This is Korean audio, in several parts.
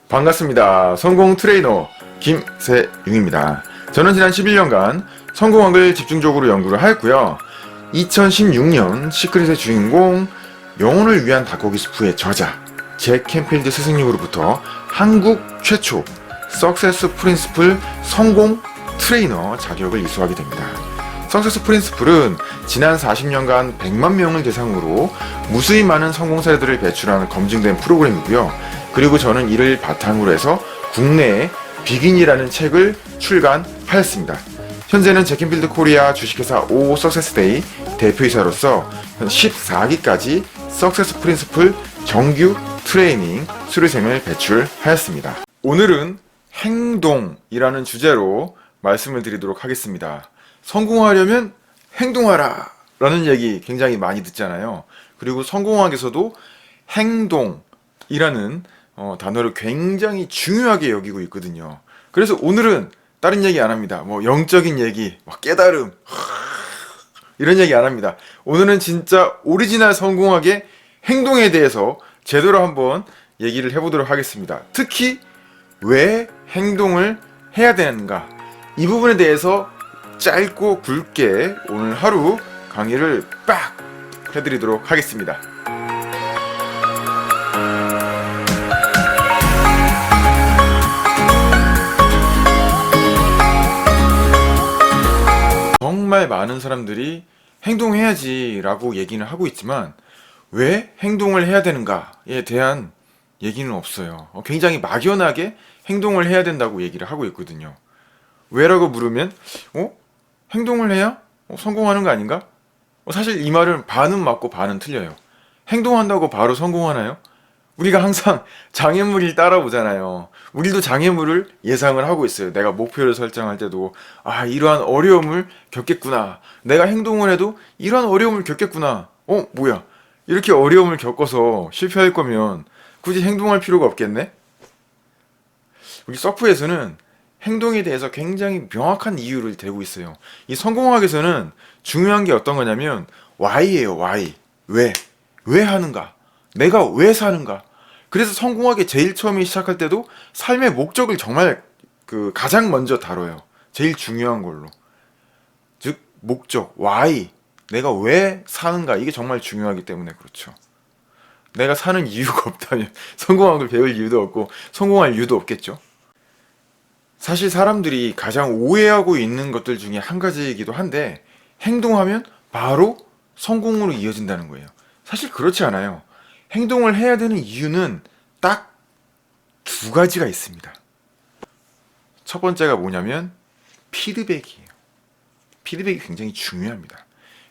반갑습니다. 성공 트레이너 김세윤입니다. 저는 지난 11년간 성공학을 집중적으로 연구를 하였고요. 2016년 시크릿의 주인공 영혼을 위한 닭고기 스프의 저자 잭 캔필드 스승님으로부터 한국 최초 석세스 프린시플 성공 트레이너 자격을 이수하게 됩니다. 석세스 프린시플은 지난 40년간 100만 명을 대상으로 무수히 많은 성공 사례들을 배출하는 검증된 프로그램이고요. 그리고 저는 이를 바탕으로 해서 국내에 비긴이라는 책을 출간하였습니다. 현재는 잭킨필드 코리아 주식회사 오 석세스데이 대표이사로서 14기까지 석세스 프린시플 정규 트레이닝 수료생을 배출하였습니다. 오늘은 행동이라는 주제로 말씀을 드리도록 하겠습니다. 성공하려면 행동하라 라는 얘기 굉장히 많이 듣잖아요. 그리고 성공학에서도 행동이라는 단어를 굉장히 중요하게 여기고 있거든요. 그래서 오늘은 다른 얘기 안 합니다. 뭐 영적인 얘기, 깨달음 이런 얘기 안 합니다. 오늘은 진짜 오리지널 성공학의 행동에 대해서 제대로 한번 얘기를 해보도록 하겠습니다. 특히 왜 행동을 해야 되는가, 이 부분에 대해서 짧고 굵게 오늘 하루 강의를 빡 해드리도록 하겠습니다. 정말 많은 사람들이 행동해야지 라고 얘기는 하고 있지만 왜 행동을 해야 되는가에 대한 얘기는 없어요. 굉장히 막연하게 행동을 해야 된다고 얘기를 하고 있거든요. 왜라고 물으면 행동을 해야 성공하는 거 아닌가? 사실 이 말은 반은 맞고 반은 틀려요. 행동한다고 바로 성공하나요? 우리가 항상 장애물이 따라오잖아요. 우리도 장애물을 예상을 하고 있어요. 내가 목표를 설정할 때도 이러한 어려움을 겪겠구나. 내가 행동을 해도 이러한 어려움을 겪겠구나. 뭐야, 이렇게 어려움을 겪어서 실패할 거면 굳이 행동할 필요가 없겠네? 우리 서프에서는 행동에 대해서 굉장히 명확한 이유를 대고 있어요. 이 성공학에서는 중요한 게 어떤 거냐면 Why예요. Why. 왜 하는가? 내가 왜 사는가? 그래서 성공학의 제일 처음에 시작할 때도 삶의 목적을 정말 가장 먼저 다뤄요. 제일 중요한 걸로. 즉 목적, why. 내가 왜 사는가? 이게 정말 중요하기 때문에 그렇죠. 내가 사는 이유가 없다면 성공학을 배울 이유도 없고 성공할 이유도 없겠죠. 사실 사람들이 가장 오해하고 있는 것들 중에 한 가지이기도 한데, 행동하면 바로 성공으로 이어진다는 거예요. 사실 그렇지 않아요. 행동을 해야 되는 이유는 딱 두 가지가 있습니다. 첫 번째가 뭐냐면 피드백이에요. 피드백이 굉장히 중요합니다.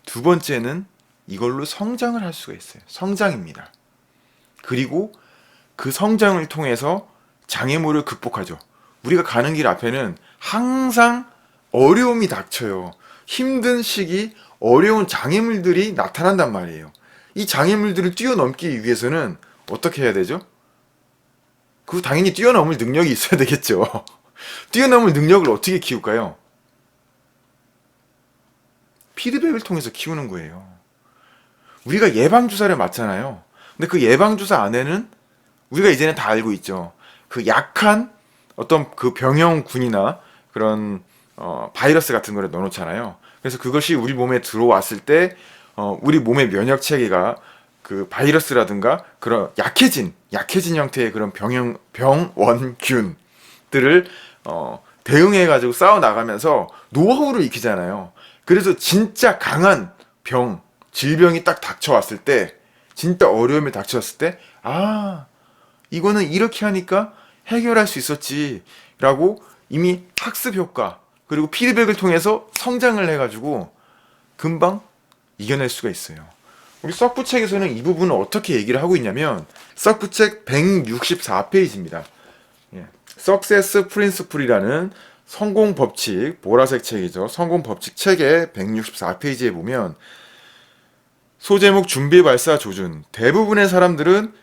두 번째는 이걸로 성장을 할 수가 있어요. 성장입니다. 그리고 그 성장을 통해서 장애물을 극복하죠. 우리가 가는 길 앞에는 항상 어려움이 닥쳐요. 힘든 시기, 어려운 장애물들이 나타난단 말이에요. 이 장애물들을 뛰어넘기 위해서는 어떻게 해야 되죠? 당연히 뛰어넘을 능력이 있어야 되겠죠. 뛰어넘을 능력을 어떻게 키울까요? 피드백을 통해서 키우는 거예요. 우리가 예방주사를 맞잖아요. 근데 그 예방주사 안에는 우리가 이제는 다 알고 있죠. 그 약한 어떤 그 병영군이나 그런 바이러스 같은 거를 넣어놓잖아요. 그래서 그것이 우리 몸에 들어왔을 때 우리 몸의 면역 체계가 그 바이러스라든가 그런 약해진 형태의 그런 병원균들을 대응해 가지고 싸워 나가면서 노하우를 익히잖아요. 그래서 진짜 강한 질병이 딱 닥쳐왔을 때, 진짜 어려움이 닥쳐왔을 때, 이거는 이렇게 하니까 해결할 수 있었지라고 이미 학습 효과 그리고 피드백을 통해서 성장을 해가지고 금방 이겨낼 수가 있어요. 우리 석부 책에서는 이 부분을 어떻게 얘기를 하고 있냐면, 석부 책 164페이지입니다. Success Principle이라는 성공 법칙, 보라색 책이죠. 성공 법칙 책의 164페이지에 보면 소제목 준비, 발사, 조준. 대부분의 사람들은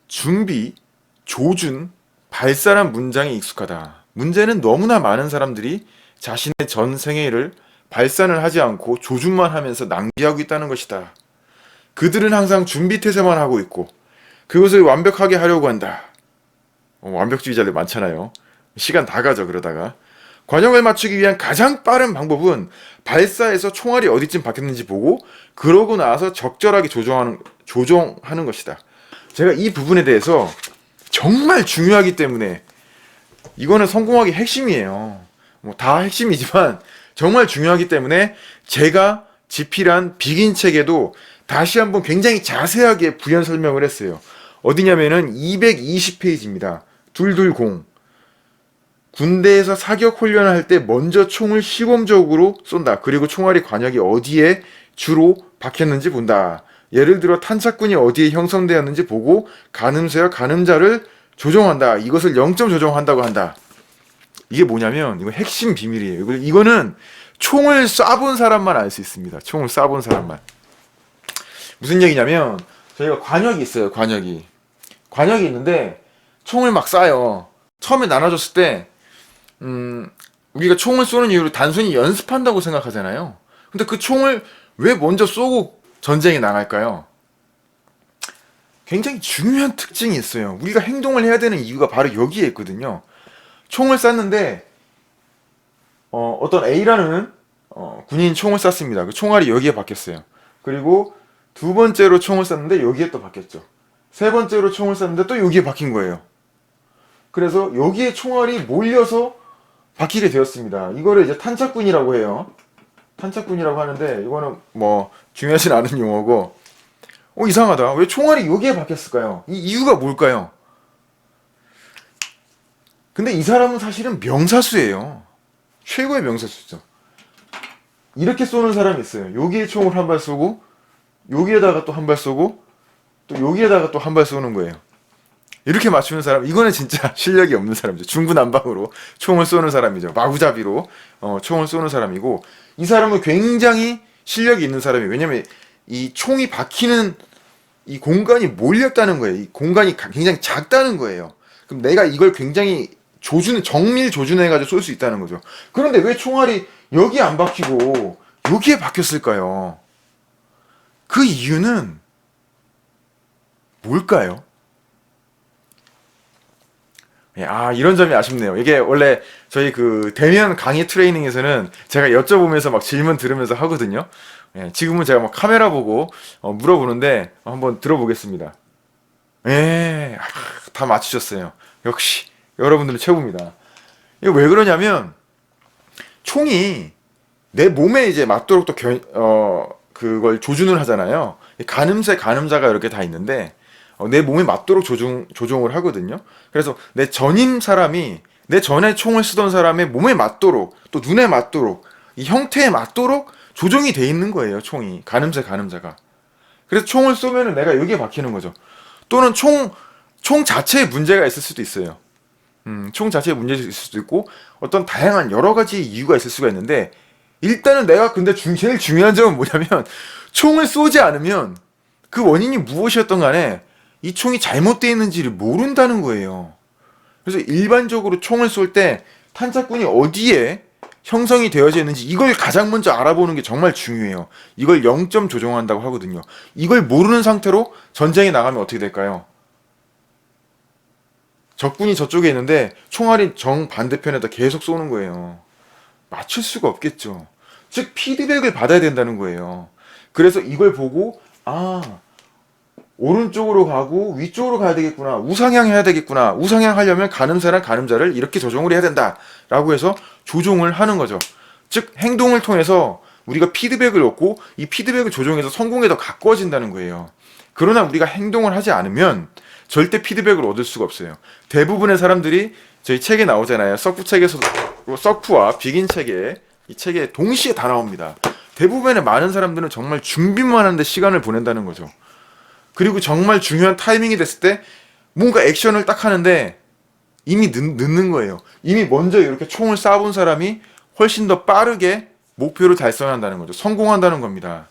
준비, 조준, 발사란 문장이 익숙하다. 문제는 너무나 많은 사람들이 자신의 전 생애를 발산을 하지 않고 조준만 하면서 낭비하고 있다는 것이다. 그들은 항상 준비 태세만 하고 있고 그것을 완벽하게 하려고 한다. 완벽주의자들 많잖아요. 시간 다 가죠, 그러다가. 관역을 맞추기 위한 가장 빠른 방법은 발사해서 총알이 어디쯤 박혔는지 보고 그러고 나서 적절하게 조종하는 것이다. 제가 이 부분에 대해서 정말 중요하기 때문에 이거는 성공하기 핵심이에요. 뭐 다 핵심이지만 정말 중요하기 때문에 제가 집필한 비긴 책에도 다시 한번 굉장히 자세하게 부연 설명을 했어요. 어디냐면은 220페이지입니다. 220. 군대에서 사격 훈련을 할 때 먼저 총을 시범적으로 쏜다. 그리고 총알이 관역이 어디에 주로 박혔는지 본다. 예를 들어 탄착군이 어디에 형성되었는지 보고 가늠쇠와 가늠자를 조종한다. 이것을 0점 조종한다고 한다. 이게 뭐냐면 이거 핵심 비밀이에요. 이거는 총을 쏴본 사람만 알 수 있습니다. 총을 쏴본 사람만. 무슨 얘기냐면 저희가 관역이 있어요. 관역이 있는데 총을 막 쏴요. 처음에 나눠줬을 때 우리가 총을 쏘는 이유를 단순히 연습한다고 생각하잖아요. 근데 그 총을 왜 먼저 쏘고 전쟁에 나갈까요? 굉장히 중요한 특징이 있어요. 우리가 행동을 해야 되는 이유가 바로 여기에 있거든요. 총을 쐈는데 어떤 A라는 군인이 총을 쐈습니다. 그 총알이 여기에 박혔어요. 그리고 두 번째로 총을 쐈는데 여기에 또 박혔죠. 세 번째로 총을 쐈는데 또 여기에 박힌 거예요. 그래서 여기에 총알이 몰려서 박히게 되었습니다. 이거를 이제 탄착군이라고 해요. 탄착군이라고 하는데 이거는 뭐 중요하진 않은 용어고 이상하다. 왜 총알이 여기에 박혔을까요? 이 이유가 뭘까요? 근데 이 사람은 사실은 명사수예요. 최고의 명사수죠. 이렇게 쏘는 사람이 있어요. 여기에 총을 한 발 쏘고 여기에다가 또 한 발 쏘고 또 여기에다가 또 한 발 쏘는 거예요. 이렇게 맞추는 사람, 이거는 진짜 실력이 없는 사람이죠. 중구난방으로 총을 쏘는 사람이죠. 마구잡이로 총을 쏘는 사람이고, 이 사람은 굉장히 실력이 있는 사람이에요. 왜냐면 이 총이 박히는 이 공간이 몰렸다는 거예요. 이 공간이 굉장히 작다는 거예요. 그럼 내가 이걸 굉장히 정밀 조준해가지고 쏠 수 있다는 거죠. 그런데 왜 총알이 여기 안 박히고 여기에 박혔을까요? 그 이유는 뭘까요? 이런 점이 아쉽네요. 이게 원래 저희 그 대면 강의 트레이닝에서는 제가 여쭤보면서 막 질문 들으면서 하거든요. 지금은 제가 막 카메라 보고 물어보는데 한번 들어보겠습니다. 다 맞추셨어요. 역시 여러분들은 최고입니다. 이거 왜 그러냐면 총이 내 몸에 이제 맞도록 또 그걸 조준을 하잖아요. 가늠쇠, 가늠자가 이렇게 다 있는데 내 몸에 맞도록 조종을 하거든요. 그래서 내 전임 사람이 내 전에 총을 쓰던 사람의 몸에 맞도록 또 눈에 맞도록 이 형태에 맞도록 조종이 돼 있는 거예요. 총이 가늠쇠, 가늠자가. 그래서 총을 쏘면은 내가 여기에 박히는 거죠. 또는 총 자체에 문제가 있을 수도 있어요. 총 자체에 문제가 있을 수도 있고 어떤 다양한 여러 가지 이유가 있을 수가 있는데 일단은 내가 근데 제일 중요한 점은 뭐냐면 총을 쏘지 않으면 그 원인이 무엇이었던 간에 이 총이 잘못되어 있는지를 모른다는 거예요. 그래서 일반적으로 총을 쏠 때 탄착군이 어디에 형성이 되어져 있는지 이걸 가장 먼저 알아보는 게 정말 중요해요. 이걸 0점 조종한다고 하거든요. 이걸 모르는 상태로 전쟁에 나가면 어떻게 될까요? 적군이 저쪽에 있는데 총알이 정반대편에다 계속 쏘는 거예요. 맞출 수가 없겠죠. 즉 피드백을 받아야 된다는 거예요. 그래서 이걸 보고 오른쪽으로 가고 위쪽으로 가야 되겠구나. 우상향 해야 되겠구나. 우상향 하려면 가늠쇠랑 가늠자를 이렇게 조종을 해야 된다. 라고 해서 조종을 하는 거죠. 즉 행동을 통해서 우리가 피드백을 얻고 이 피드백을 조종해서 성공에 더 가까워진다는 거예요. 그러나 우리가 행동을 하지 않으면 절대 피드백을 얻을 수가 없어요. 대부분의 사람들이 저희 책에 나오잖아요. 서프와 비긴 이 책에 동시에 다 나옵니다. 대부분의 많은 사람들은 정말 준비만 하는데 시간을 보낸다는 거죠. 그리고 정말 중요한 타이밍이 됐을 때 뭔가 액션을 딱 하는데 이미 늦는 거예요. 이미 먼저 이렇게 총을 쏴본 사람이 훨씬 더 빠르게 목표를 달성한다는 거죠. 성공한다는 겁니다.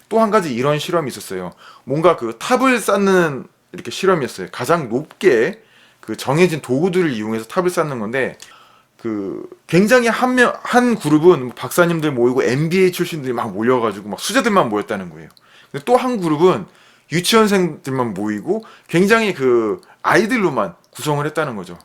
또 한 가지 이런 실험이 있었어요. 뭔가 그 탑을 쌓는 이렇게 실험이었어요. 가장 높게 그 정해진 도구들을 이용해서 탑을 쌓는 건데 그 굉장히 한 그룹은 박사님들 모이고 MBA 출신들이 막 몰려가지고 막 수재들만 모였다는 거예요. 근데 또 한 그룹은 유치원생들만 모이고 굉장히 그 아이들로만 구성을 했다는 거죠.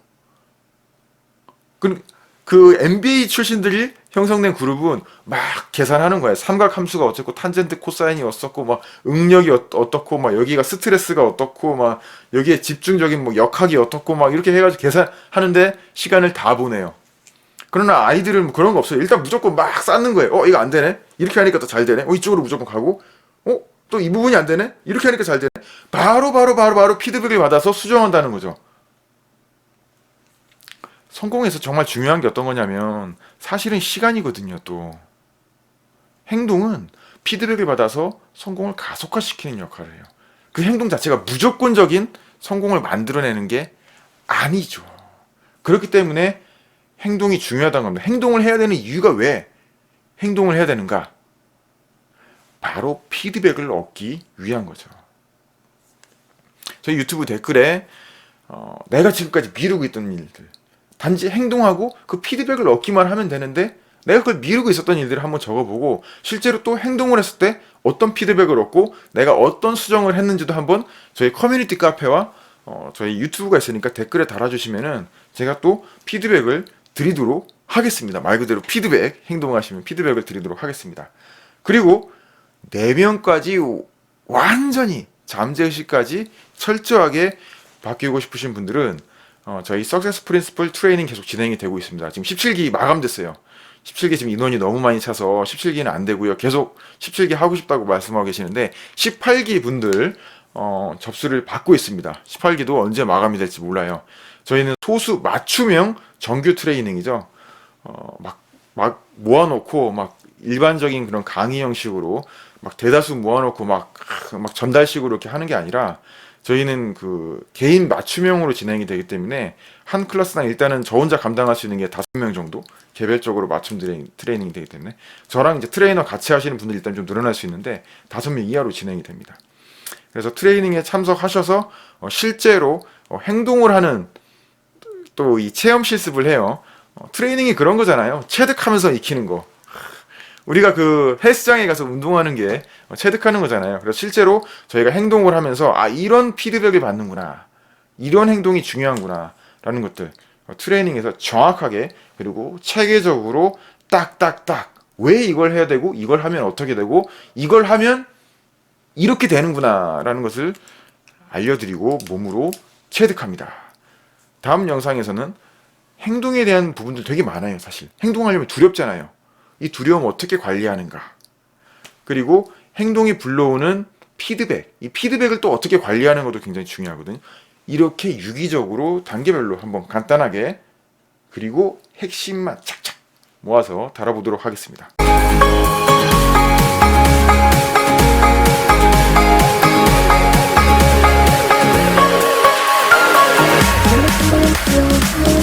그 MBA 출신들이 형성된 그룹은 막 계산하는 거예요. 삼각 함수가 어떻고 탄젠트 코사인이 어떻고 막 응력이 어떻고 막 여기가 스트레스가 어떻고 막 여기에 집중적인 뭐 역학이 어떻고 막 이렇게 해가지고 계산하는데 시간을 다 보내요. 그러나 아이들은 그런 거 없어요. 일단 무조건 막 쌓는 거예요. 이거 안 되네. 이렇게 하니까 더 잘 되네. 이쪽으로 무조건 가고. 또 이 부분이 안 되네. 이렇게 하니까 잘 되네. 바로 피드백을 받아서 수정한다는 거죠. 성공에서 정말 중요한 게 어떤 거냐면 사실은 시간이거든요. 또 행동은 피드백을 받아서 성공을 가속화시키는 역할을 해요. 그 행동 자체가 무조건적인 성공을 만들어내는 게 아니죠. 그렇기 때문에 행동이 중요하다는 겁니다. 행동을 해야 되는 이유가 왜 행동을 해야 되는가? 바로 피드백을 얻기 위한 거죠. 저희 유튜브 댓글에 내가 지금까지 미루고 있던 일들, 단지 행동하고 그 피드백을 얻기만 하면 되는데 내가 그걸 미루고 있었던 일들을 한번 적어보고 실제로 또 행동을 했을 때 어떤 피드백을 얻고 내가 어떤 수정을 했는지도 한번 저희 커뮤니티 카페와 저희 유튜브가 있으니까 댓글에 달아주시면은 제가 또 피드백을 드리도록 하겠습니다. 말 그대로 피드백, 행동하시면 피드백을 드리도록 하겠습니다. 그리고 내면까지 완전히 잠재의식까지 철저하게 바뀌고 싶으신 분들은 저희 석세스 프린시플 트레이닝 계속 진행이 되고 있습니다. 지금 17기 마감됐어요. 17기 지금 인원이 너무 많이 차서 17기는 안 되고요. 계속 17기 하고 싶다고 말씀하고 계시는데 18기 분들 접수를 받고 있습니다. 18기도 언제 마감이 될지 몰라요. 저희는 소수 맞춤형 정규 트레이닝이죠. 막 모아놓고 막 일반적인 그런 강의 형식으로 막 대다수 모아놓고 막 전달식으로 이렇게 하는 게 아니라 저희는 그 개인 맞춤형으로 진행이 되기 때문에 한 클래스당 일단은 저 혼자 감당할 수 있는 게 5명 정도 개별적으로 맞춤 트레이닝이 되기 때문에 저랑 이제 트레이너 같이 하시는 분들이 일단 좀 늘어날 수 있는데 5명 이하로 진행이 됩니다. 그래서 트레이닝에 참석하셔서 실제로 행동을 하는 또 이 체험 실습을 해요. 트레이닝이 그런 거잖아요. 체득하면서 익히는 거. 우리가 그 헬스장에 가서 운동하는 게 체득하는 거잖아요. 그래서 실제로 저희가 행동을 하면서 이런 피드백을 받는구나. 이런 행동이 중요한구나. 라는 것들 트레이닝에서 정확하게 그리고 체계적으로 딱딱딱 왜 이걸 해야 되고 이걸 하면 어떻게 되고 이걸 하면 이렇게 되는구나 라는 것을 알려드리고 몸으로 체득합니다. 다음 영상에서는 행동에 대한 부분들 되게 많아요. 사실 행동하려면 두렵잖아요. 이 두려움 어떻게 관리하는가, 그리고 행동이 불러오는 피드백, 이 피드백을 또 어떻게 관리하는 것도 굉장히 중요하거든요. 이렇게 유기적으로 단계별로 한번 간단하게 그리고 핵심만 착착 모아서 다뤄보도록 하겠습니다. Thank you.